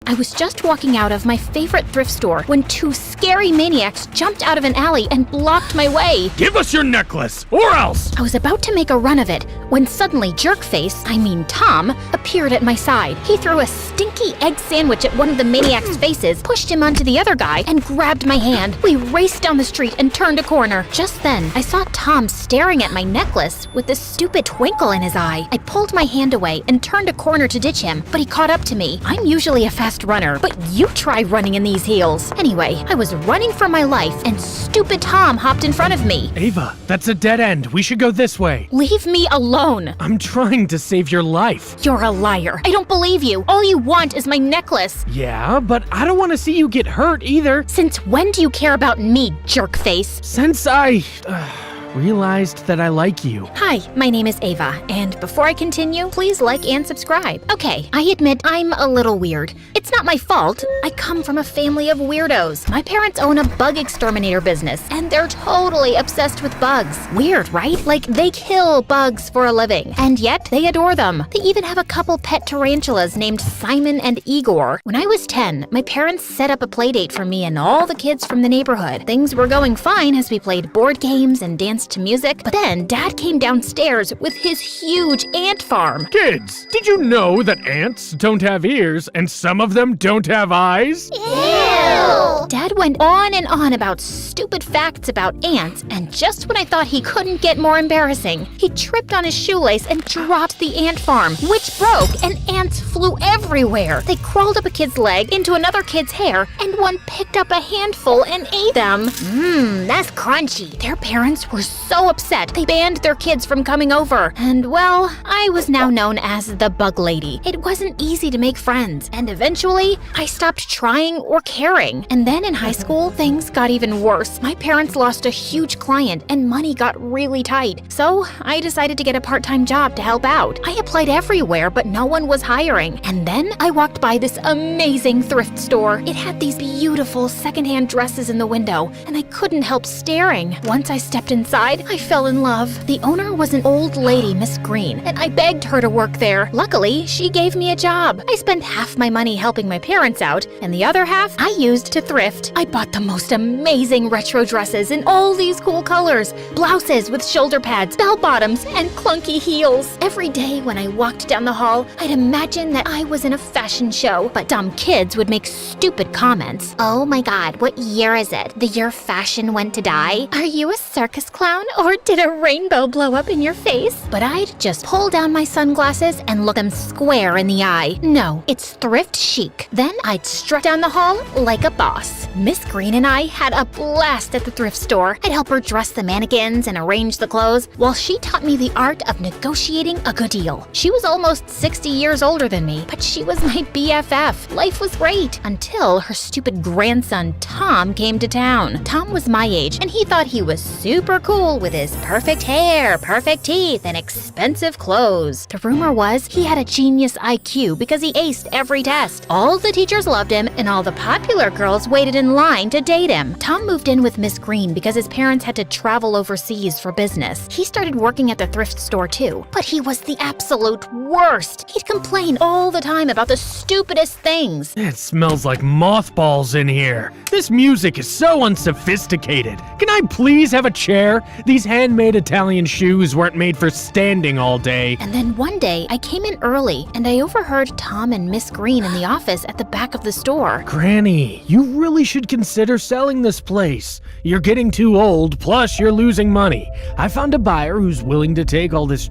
I was just walking out of my favorite thrift store when two scary maniacs jumped out of an alley and blocked my way. Give us your necklace, or else! I was about to make a run of it when suddenly Tom, appeared at my side. He threw a stinky egg sandwich at one of the maniac's faces, pushed him onto the other guy, and grabbed my hand. We raced down the street and turned a corner. Just then, I saw Tom staring at my necklace with this stupid twinkle in his eye. I pulled my hand away and turned a corner to ditch him, but he caught up to me. I'm usually a fast runner, but you try running in these heels. Anyway, I was running for my life, and stupid Tom hopped in front of me. Ava, that's a dead end. We should go this way. Leave me alone. I'm trying to save your life. You're a liar. I don't believe you. All you want is my necklace. Yeah, but I don't want to see you get hurt either. Since when do you care about me, jerk face? Since I realized that I like you. Hi, my name is Ava, and before I continue, please like and subscribe. Okay, I admit I'm a little weird. It's not my fault. I come from a family of weirdos. My parents own a bug exterminator business, and they're totally obsessed with bugs. Weird, right? Like, they kill bugs for a living, and yet they adore them. They even have a couple pet tarantulas named Simon and Igor. When I was 10, my parents set up a play date for me and all the kids from the neighborhood. Things were going fine as we played board games and danced to music, but then Dad came downstairs with his huge ant farm. Kids, did you know that ants don't have ears and some of them don't have eyes? Ew! Dad went on and on about stupid facts about ants, and just when I thought he couldn't get more embarrassing, he tripped on his shoelace and dropped the ant farm, which broke, and ants flew everywhere. They crawled up a kid's leg, into another kid's hair, and one picked up a handful and ate them. That's crunchy. Their parents were so upset, they banned their kids from coming over. And well, I was now known as the Bug Lady. It wasn't easy to make friends, and eventually, I stopped trying or caring. And then in high school, things got even worse. My parents lost a huge client, and money got really tight. So I decided to get a part-time job to help out. I applied everywhere, but no one was hiring. And then I walked by this amazing thrift store. It had these beautiful secondhand dresses in the window, and I couldn't help staring. Once I stepped inside, I fell in love. The owner was an old lady, Miss Green, and I begged her to work there. Luckily, she gave me a job. I spent half my money helping my parents out, and the other half I used to thrift. I bought the most amazing retro dresses in all these cool colors, blouses with shoulder pads, bell bottoms, and clunky heels. Every day when I walked down the hall, I'd imagine that I was in a fashion show, but dumb kids would make stupid comments. Oh my god, what year is it? The year fashion went to die? Are you a circus clown, or did a rainbow blow up in your face? But I'd just pull down my sunglasses and look them square in the eye. No, it's thrift chic. Then I'd strut down the hall like a boss. Miss Green and I had a blast at the thrift store. I'd help her dress the mannequins and arrange the clothes, while she taught me the art of negotiating a good deal. She was almost 60 years older than me, but she was my BFF. Life was great, until her stupid grandson Tom came to town. Tom was my age, and he thought he was super cool with his perfect hair, perfect teeth, and expensive clothes. The rumor was he had a genius IQ because he aced every test. All the teachers loved him, and all the popular girls waited in line to date him. Tom moved in with Miss Green because his parents had to travel overseas for business. He started working at the thrift store too, but he was the absolute worst. He'd complain all the time about the stupidest things. It smells like mothballs in here. This music is so unsophisticated. Can I please have a chair? These handmade Italian shoes weren't made for standing all day. And then one day, I came in early, and I overheard Tom and Miss Green in the office at the back of the store. Granny, you really should consider selling this place. You're getting too old, plus you're losing money. I found a buyer who's willing to take all this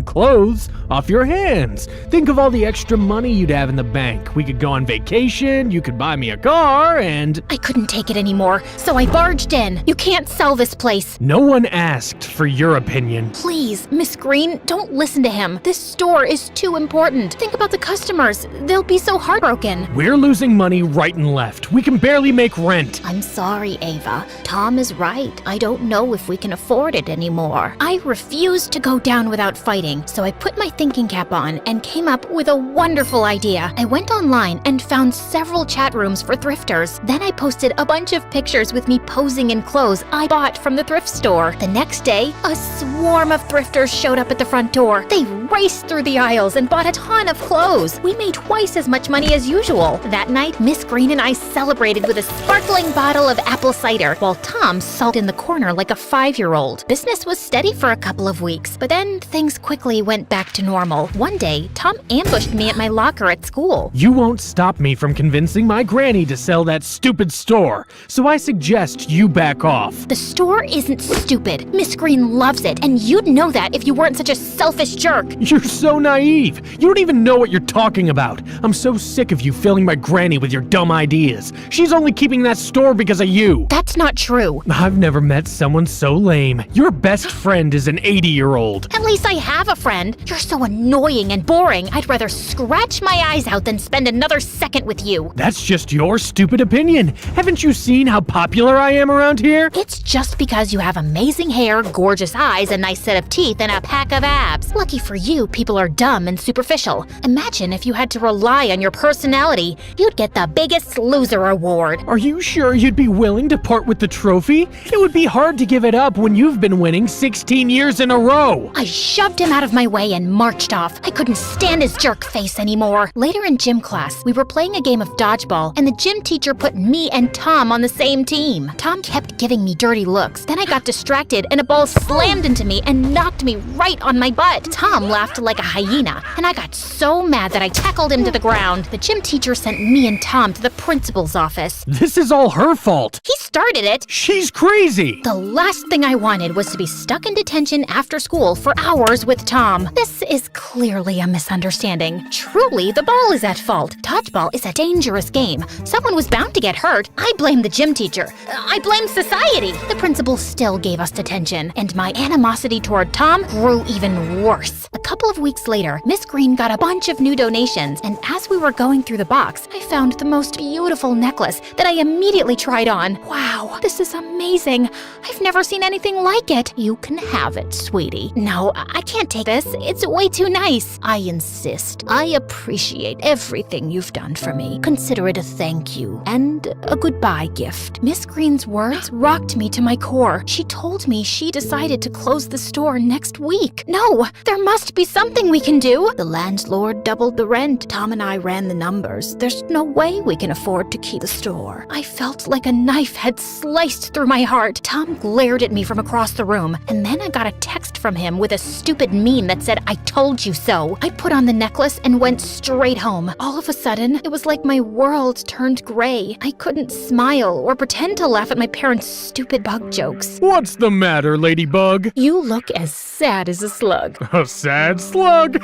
clothes, off your hands. Think of all the extra money you'd have in the bank. We could go on vacation, you could buy me a car, and... I couldn't take it anymore, so I barged in. You can't sell this place. No one asked for your opinion. Please, Miss Green, don't listen to him. This store is too important. Think about the customers. They'll be so heartbroken. We're losing money right and left. We could can barely make rent. I'm sorry, Ava. Tom is right. I don't know if we can afford it anymore. I refused to go down without fighting, so I put my thinking cap on and came up with a wonderful idea. I went online and found several chat rooms for thrifters. Then I posted a bunch of pictures with me posing in clothes I bought from the thrift store. The next day, a swarm of thrifters showed up at the front door. They raced through the aisles and bought a ton of clothes. We made twice as much money as usual. That night, Miss Green and I celebrated with a sparkling bottle of apple cider, while Tom sulked in the corner like a 5-year-old. Business was steady for a couple of weeks, but then things quickly went back to normal. One day, Tom ambushed me at my locker at school. You won't stop me from convincing my granny to sell that stupid store, so I suggest you back off. The store isn't stupid. Miss Green loves it, and you'd know that if you weren't such a selfish jerk. You're so naive. You don't even know what you're talking about. I'm so sick of you filling my granny with your dumb ideas. She's only keeping that store because of you. That's not true. I've never met someone so lame. Your best friend is an 80-year-old. At least I have a friend. You're so annoying and boring. I'd rather scratch my eyes out than spend another second with you. That's just your stupid opinion. Haven't you seen how popular I am around here? It's just because you have amazing hair, gorgeous eyes, a nice set of teeth, and a pack of abs. Lucky for you, people are dumb and superficial. Imagine if you had to rely on your personality. You'd get the Biggest Loser award. Are you sure you'd be willing to part with the trophy? It would be hard to give it up when you've been winning 16 years in a row. I shoved him out of my way and marched off. I couldn't stand his jerk face anymore. Later in gym class, we were playing a game of dodgeball, and the gym teacher put me and Tom on the same team. Tom kept giving me dirty looks. Then I got distracted, and a ball slammed into me and knocked me right on my butt. Tom laughed like a hyena, and I got so mad that I tackled him to the ground. The gym teacher sent me and Tom to the principal's office. This is all her fault. He started it. She's crazy. The last thing I wanted was to be stuck in detention after school for hours with Tom. This is clearly a misunderstanding. Truly, the ball is at fault. Dodgeball is a dangerous game. Someone was bound to get hurt. I blame the gym teacher. I blame society. The principal still gave us detention, and my animosity toward Tom grew even worse. A couple of weeks later, Miss Green got a bunch of new donations, and as we were going through the box, I found the most beautiful necklace that I immediately tried on. Wow, this is amazing. I've never seen anything like it. You can have it, sweetie. No, I can't take this. It's way too nice. I insist. I appreciate everything you've done for me. Consider it a thank you and a goodbye gift. Miss Green's words rocked me to my core. She told me she decided to close the store next week. No, there must be something we can do. The landlord doubled the rent. Tom and I ran the numbers. There's no way we can afford to keep the store. I felt like a knife had sliced through my heart. Tom glared at me from across the room, and then I got a text from him with a stupid meme that said, "I told you so." I put on the necklace and went straight home. All of a sudden, it was like my world turned gray. I couldn't smile or pretend to laugh at my parents' stupid bug jokes. What's the matter, Ladybug? You look as sad as a slug. A sad slug?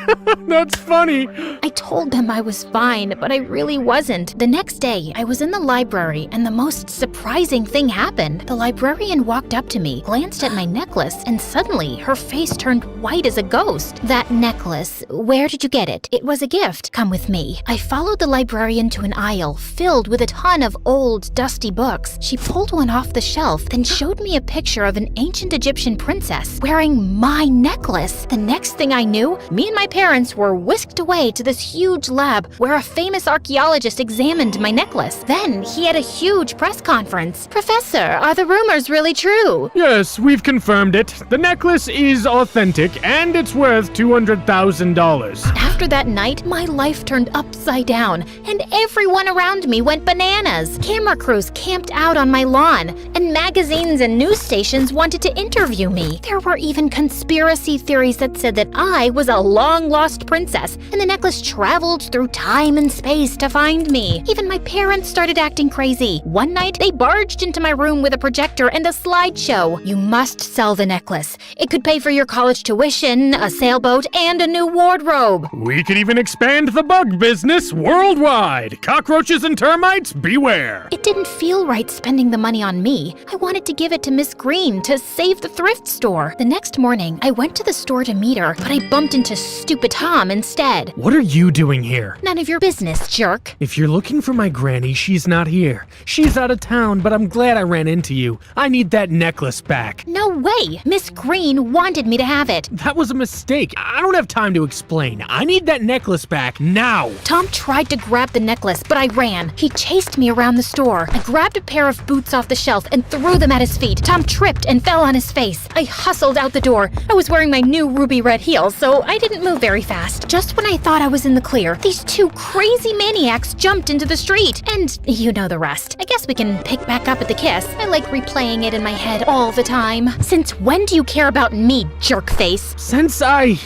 That's funny. I told them I was fine, but I really wasn't. The next day, I was in the library, and the most surprising thing happened. The librarian walked up to me, glanced at my necklace, and suddenly her face turned white as a ghost. "That necklace, where did you get it? It was a gift. Come with me." I followed the librarian to an aisle filled with a ton of old, dusty books. She pulled one off the shelf, then showed me a picture of an ancient Egyptian princess wearing my necklace. The next thing I knew, me and my parents were whisked away to this huge lab where a famous archaeologist examined my necklace. Then he had a huge press conference. "Professor, are the rumors really true?" Yes, we've confirmed it. The necklace is authentic, and it's worth $200,000. After that night, my life turned upside down, and everyone around me went bananas. Camera crews camped out on my lawn, and magazines and news stations wanted to interview me. There were even conspiracy theories that said that I was a long-lost princess, and the necklace traveled through time and space to find me. Even my parents started acting crazy. One night, they barged rushed into my room with a projector and a slideshow. You must sell the necklace. It could pay for your college tuition, a sailboat, and a new wardrobe. We could even expand the bug business worldwide. Cockroaches and termites, beware. It didn't feel right spending the money on me. I wanted to give it to Miss Green to save the thrift store. The next morning, I went to the store to meet her, but I bumped into stupid Tom instead. What are you doing here? None of your business, jerk. If you're looking for my granny, she's not here. She's out of town, but I'm glad I ran into you. I need that necklace back. No way! Miss Green wanted me to have it. That was a mistake. I don't have time to explain. I need that necklace back now. Tom tried to grab the necklace, but I ran. He chased me around the store. I grabbed a pair of boots off the shelf and threw them at his feet. Tom tripped and fell on his face. I hustled out the door. I was wearing my new ruby red heels, so I didn't move very fast. Just when I thought I was in the clear, these two crazy maniacs jumped into the street. And you know the rest. I guess we can pick back up at the kiss. I like replaying it in my head all the time. Since when do you care about me, jerk face? Since I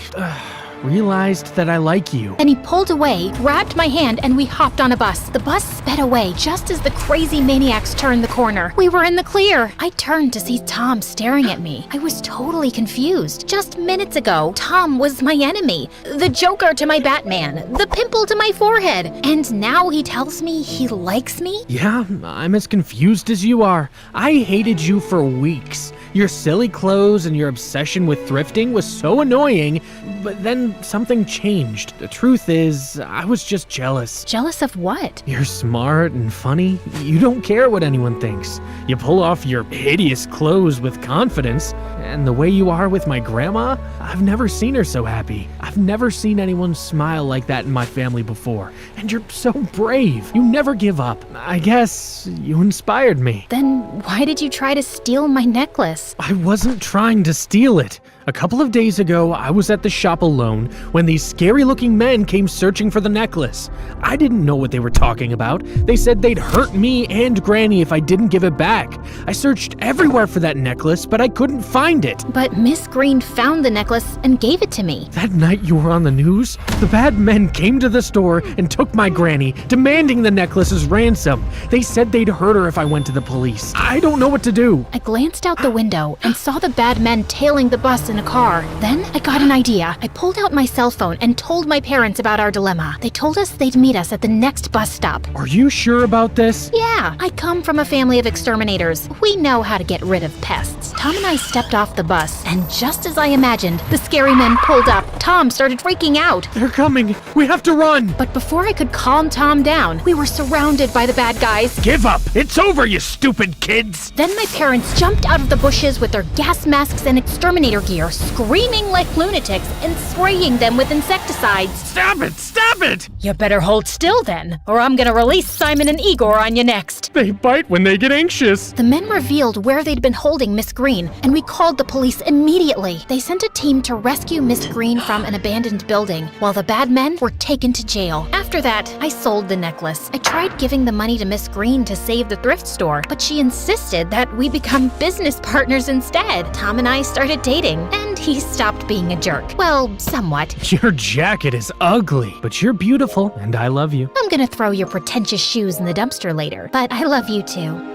realized that I like you. Then he pulled away, grabbed my hand, and we hopped on a bus. The bus sped away just as the crazy maniacs turned the corner. We were in the clear. I turned to see Tom staring at me. I was totally confused. Just minutes ago, Tom was my enemy, the Joker to my Batman, the pimple to my forehead. And now he tells me he likes me? Yeah, I'm as confused as you are. I hated you for weeks. Your silly clothes and your obsession with thrifting was so annoying, but then something changed. The truth is, I was just jealous. Jealous of what? You're smart and funny. You don't care what anyone thinks. You pull off your hideous clothes with confidence. And the way you are with my grandma, I've never seen her so happy. I've never seen anyone smile like that in my family before. And you're so brave. You never give up. I guess you inspired me. Then why did you try to steal my necklace? I wasn't trying to steal it. A couple of days ago, I was at the shop alone when these scary-looking men came searching for the necklace. I didn't know what they were talking about. They said they'd hurt me and Granny if I didn't give it back. I searched everywhere for that necklace, but I couldn't find it. But Miss Green found the necklace and gave it to me. That night you were on the news, the bad men came to the store and took my Granny, demanding the necklace as ransom. They said they'd hurt her if I went to the police. I don't know what to do. I glanced out the window and saw the bad men tailing the bus in a car. Then I got an idea. I pulled out my cell phone and told my parents about our dilemma. They told us they'd meet us at the next bus stop. Are you sure about this? Yeah, I come from a family of exterminators. We know how to get rid of pests. Tom and I stepped off the bus, and just as I imagined, the scary men pulled up. Tom started freaking out. They're coming. We have to run. But before I could calm Tom down, we were surrounded by the bad guys. Give up. It's over, you stupid kids. Then my parents jumped out of the bushes with their gas masks and exterminator gear, screaming like lunatics and spraying them with insecticides. Stop it! Stop it! You better hold still then, or I'm gonna release Simon and Igor on you next. They bite when they get anxious. The men revealed where they'd been holding Miss Green, and we called the police immediately. They sent a team to rescue Miss Green from an abandoned building, while the bad men were taken to jail. After that, I sold the necklace. I tried giving the money to Miss Green to save the thrift store, but she insisted that we become business partners instead. Tom and I started dating, and he stopped being a jerk. Well, somewhat. Your jacket is ugly, but you're beautiful, and I love you. I'm gonna throw your pretentious shoes in the dumpster later, but I love you too.